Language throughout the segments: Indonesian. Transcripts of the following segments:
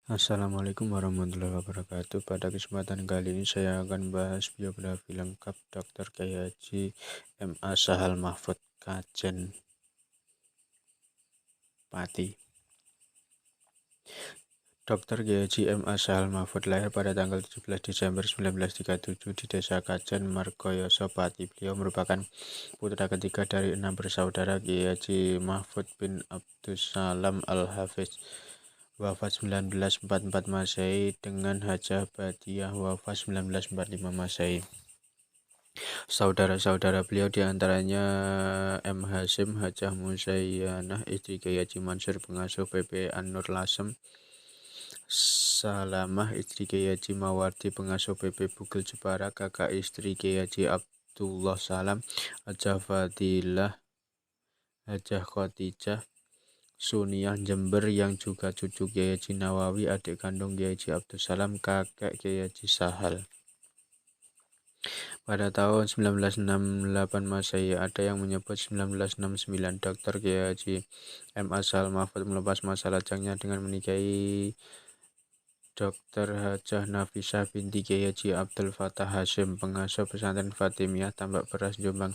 Assalamualaikum warahmatullahi wabarakatuh. Pada kesempatan kali ini saya akan bahas biografi lengkap Dr. Kiai Haji M.A. Sahal Mahfud Kajen Pati. Dr. Kiai Haji M.A. Sahal Mahfud lahir pada tanggal 17 Desember 1937 di Desa Kajen, Margoyoso, Pati. Beliau merupakan putra ketiga dari 6 bersaudara. Kiai Haji Mahfud bin Abdussalam Al-Hafiz wafat 1944 Masehi dengan Hajah Badiah wafat 1945 Masehi. Saudara-saudara beliau diantaranya M. Hasim, Hajah Musayyanah, istri Kiai Haji Mansur, pengasuh PP An-Nur Lasem, Salamah, istri Kiai Haji Mawardi, pengasuh PP Bugel Jepara, kakak istri Kiai Haji Abdullah Salam, Hajah Fadilah, Hajah Khotijah, Suniah Jember yang juga cucu Kiai Haji Nawawi, adik kandung Kiai Haji Abdul Salam, kakek Kiai Haji Sahal. Pada tahun 1968 Masehi, ada yang menyebut 1969, Dr. Kiai Haji M.A. Sahal Mahfud melepas masa lajangnya dengan menikahi Dr. Hajah Nafisah binti Kiai Haji Abdul Fatah Hasyim, pengasuh pesantren Fatimiyah Tambak Beras Jombang.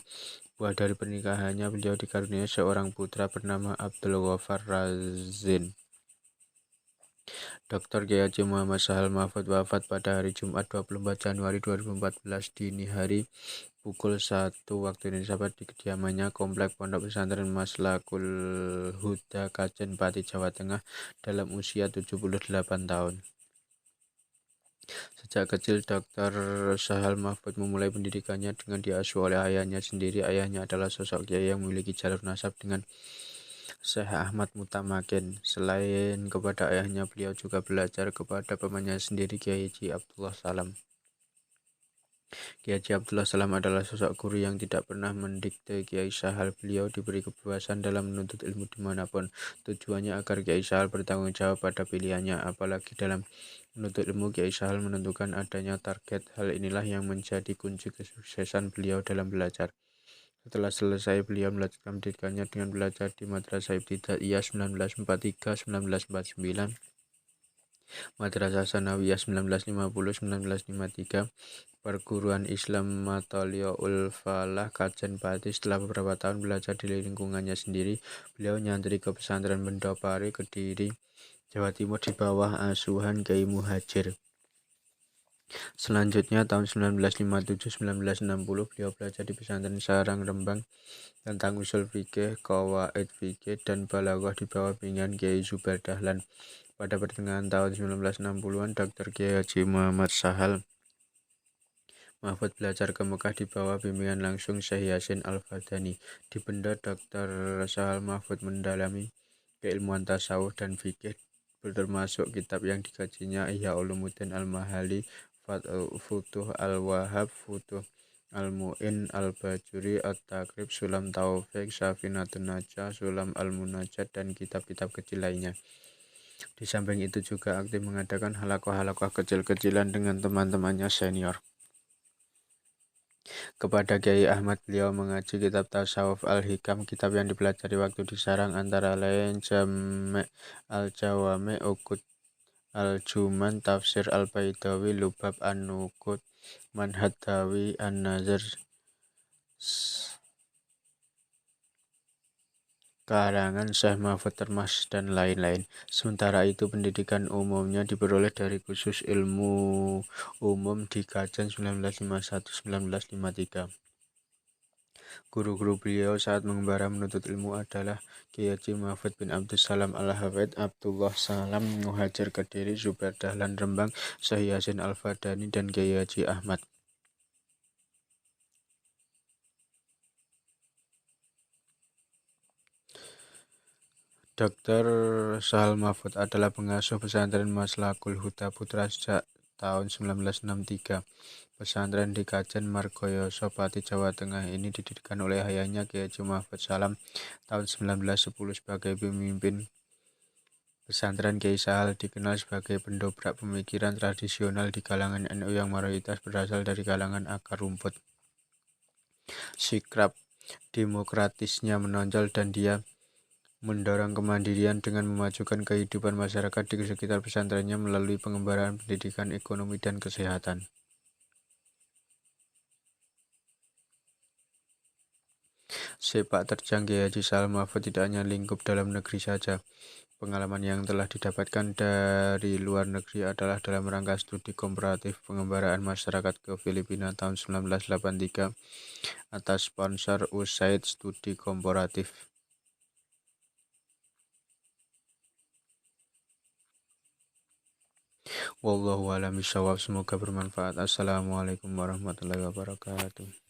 Buah dari pernikahannya, beliau dikaruniai seorang putra bernama Abdul Ghaffar Razin. Dr. Kiai Haji Muhammad Sahal Mahfud wafat pada hari Jumat 24 Januari 2014 dini hari pukul 1 waktu Indonesia Barat di kediamannya Komplek Pondok Pesantren Maslakul Huda Kajen Pati, Jawa Tengah dalam usia 78 tahun. Sejak kecil Dr. Sahal Mahfud memulai pendidikannya dengan diasuh oleh ayahnya sendiri. Ayahnya adalah sosok kiai yang memiliki jalur nasab dengan Syekh Ahmad Mutamakin. Selain kepada ayahnya, beliau juga belajar kepada pamannya sendiri, Kiai Haji Abdullah Salam. Kiai Haji Abdullah Salam adalah sosok guru yang tidak pernah mendikte Kiai Sahal. Beliau diberi kebebasan dalam menuntut ilmu dimanapun. Tujuannya agar Kiai Sahal bertanggung jawab pada pilihannya. Apalagi dalam menuntut ilmu, Kiai Sahal menentukan adanya target. Hal inilah yang menjadi kunci kesuksesan beliau dalam belajar. Setelah selesai, beliau melanjutkan pendidikannya dengan belajar di Madrasah Ibtidaiyah 1943-1949, Madrasah Sanawiyah 1950-1953, Perguruan Islam Mataliaul Falah Kajen Pati. Setelah beberapa tahun belajar di lingkungannya sendiri, beliau nyantri ke pesantren Bendopari, Kediri, Jawa Timur di bawah asuhan Kiai Muhajir. Selanjutnya tahun 1957-1960 beliau belajar di pesantren Sarang Rembang tentang usul fikih, qawaid fikih, dan balaghah di bawah bimbingan Kiai Zubair Dahlan. Pada pertengahan tahun 1960-an, Dr. Kiai Haji Muhammad Sahal Mahfud belajar ke Mekah di bawah bimbingan langsung Syekh Yasin Al-Fadani. Di Benda, Dr. Sahal Mahfud mendalami keilmuan tasawuf dan fikih, termasuk kitab yang dikajinya Ihya Ulumuddin Al-Mahali, Futuh Al-Wahhab, Futuh Al-Mu'in, Al-Bajuri, At-Takrib, Sulam Taufik, Safinatun Najah, Sulam Al-Munajat, dan kitab-kitab kecil lainnya. Di samping itu juga aktif mengadakan halakoh-halakoh kecil-kecilan dengan teman-temannya senior. Kepada Kiai Ahmad, beliau mengaji kitab Tasawuf Al-Hikam, kitab yang dipelajari waktu di Sarang, antara lain Jami' Al-Jawami', Uqud Al-Juman, Tafsir Al-Baidawi, Lubab An-Nuqud, Manhadawi, An-Nazar, karangan Syekh Mahfud Termas, dan lain-lain. Sementara itu pendidikan umumnya diperoleh dari Khusus Ilmu Umum di Kajen 1951-1953. Guru-guru beliau saat mengembara menuntut ilmu adalah Kiai Haji Mahfud bin Abdussalam Al-Hafidh, Abdullah Salam Muhajir Kediri, Zubair Dahlan Rembang, Syekh Yasin Al-Fadani, dan Kiai Haji Ahmad. Dr. Sahal Mahfud adalah pengasuh pesantren Maslakul Huda Putra sejak tahun 1963. Pesantren di Kajen, Margoyoso, Pati, Jawa Tengah ini didirikan oleh ayahnya Kiai Haji Mahfud Salam tahun 1910 sebagai pemimpin pesantren. Kiai Sahal dikenal sebagai pendobrak pemikiran tradisional di kalangan NU yang mayoritas berasal dari kalangan akar rumput. Sikap demokratisnya menonjol dan dia mendorong kemandirian dengan memajukan kehidupan masyarakat di sekitar pesantrennya melalui pengembaraan pendidikan, ekonomi, dan kesehatan. Sepak terjang Kiai Haji Salam Mahfud tidak hanya lingkup dalam negeri saja. Pengalaman yang telah didapatkan dari luar negeri adalah dalam rangka studi komparatif pengembaraan masyarakat ke Filipina tahun 1983 atas sponsor USAID Studi Komparatif. Wallahu a'lam bishawab. Semoga bermanfaat. Assalamualaikum warahmatullahi wabarakatuh.